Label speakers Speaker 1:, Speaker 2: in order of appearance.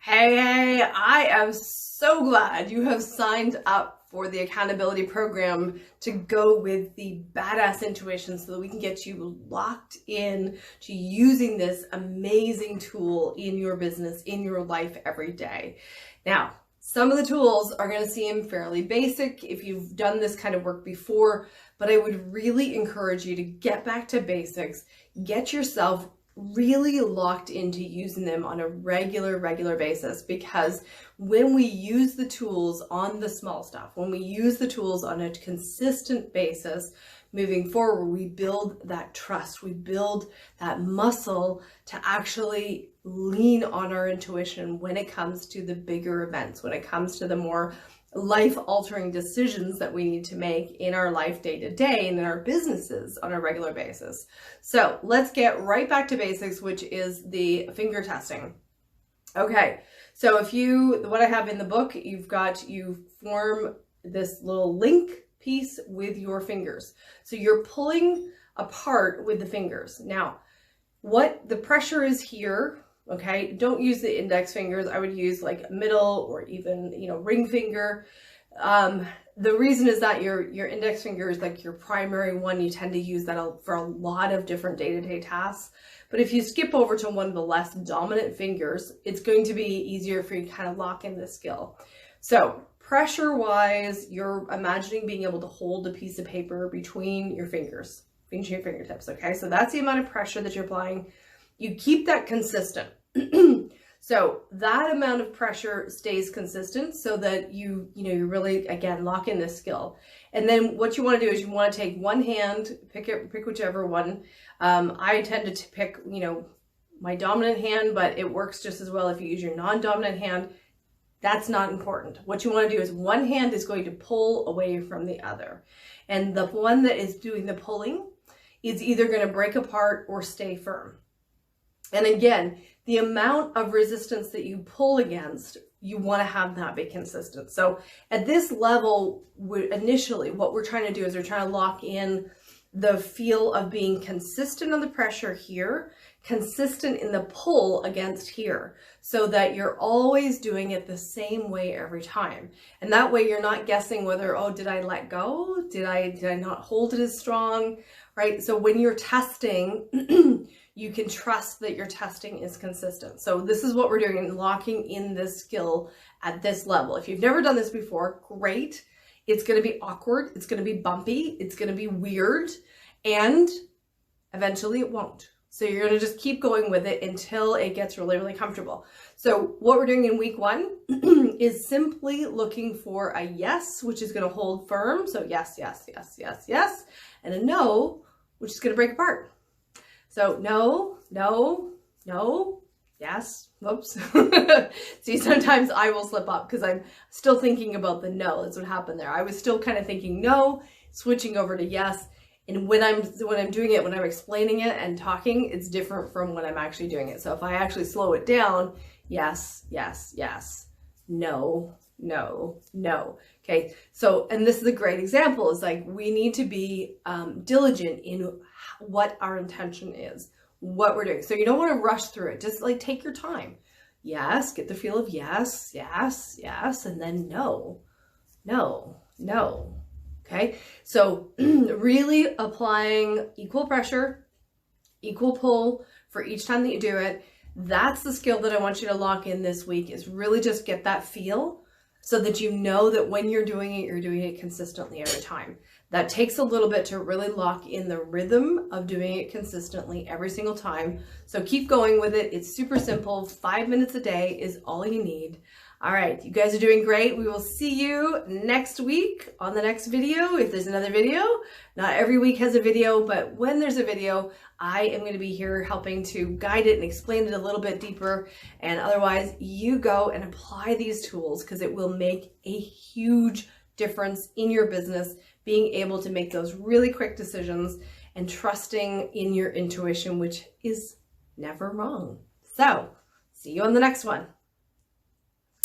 Speaker 1: Hey, I am so glad you have signed up for the accountability program to go with the badass intuition so that we can get you locked in to using this amazing tool in your business, in your life every day. Now, some of the tools are going to seem fairly basic if you've done this kind of work before, but I would really encourage you to get back to basics, get yourself really locked into using them on a regular basis, because when we use the tools on the small stuff, when we use the tools on a consistent basis moving forward, we build that trust, we build that muscle to actually lean on our intuition when it comes to the bigger events, when it comes to the more life-altering decisions that we need to make in our life day to day and in our businesses on a regular basis. So let's get right back to basics, which is the finger testing. Okay, so what I have in the book, you form this little link piece with your fingers. So you're pulling apart with the fingers. Now, what the pressure is here, okay, don't use the index fingers. I would use like middle or even, ring finger. The reason is that your index finger is like your primary one. You tend to use that for a lot of different day-to-day tasks. But if you skip over to one of the less dominant fingers, it's going to be easier for you to kind of lock in the skill. So pressure-wise, you're imagining being able to hold a piece of paper between your fingers, between your fingertips, okay? So that's the amount of pressure that you're applying. You keep that consistent. So that amount of pressure stays consistent so that you really, again, lock in this skill. And then what you want to do is you want to take one hand, pick whichever one. I tend to pick, my dominant hand, but it works just as well if you use your non-dominant hand. That's not important. What you want to do is one hand is going to pull away from the other. And the one that is doing the pulling is either going to break apart or stay firm. And again, the amount of resistance that you pull against, you want to have that be consistent. So at this level, initially, what we're trying to do is we're trying to lock in the feel of being consistent on the pressure here, consistent in the pull against here, so that you're always doing it the same way every time. And that way you're not guessing whether, oh, did I let go? Did I not hold it as strong? Right? So when you're testing, you can trust that your testing is consistent. So this is what we're doing, locking in this skill at this level. If you've never done this before, great. It's going to be awkward. It's going to be bumpy. It's going to be weird. And eventually it won't. So you're going to just keep going with it until it gets really comfortable. So what we're doing in week 1 is simply looking for a yes, which is going to hold firm. So yes, yes, yes, yes, yes. And a no, which is going to break apart. So no, no, no, yes, whoops. See, sometimes I will slip up because I'm still thinking about the no. That's what happened there. I was still kind of thinking no, switching over to yes. And when I'm doing it, when I'm explaining it and talking, it's different from when I'm actually doing it. So if I actually slow it down, yes, yes, yes, no, no, no. Okay. So, and this is a great example, is like, we need to be diligent in what our intention is, what we're doing. So you don't want to rush through it. Just like take your time. Yes. Get the feel of yes, yes, yes. And then no, no, no. Okay. So really applying equal pressure, equal pull for each time that you do it. That's the skill that I want you to lock in this week, is really just get that feel so that you know that when you're doing it consistently every time. That takes a little bit to really lock in the rhythm of doing it consistently every single time. So keep going with it. It's super simple. 5 minutes a day is all you need. All right, you guys are doing great. We will see you next week on the next video, if there's another video. Not every week has a video, but when there's a video, I am going to be here helping to guide it and explain it a little bit deeper. And otherwise, you go and apply these tools, because it will make a huge difference in your business, being able to make those really quick decisions and trusting in your intuition, which is never wrong. So, see you on the next one.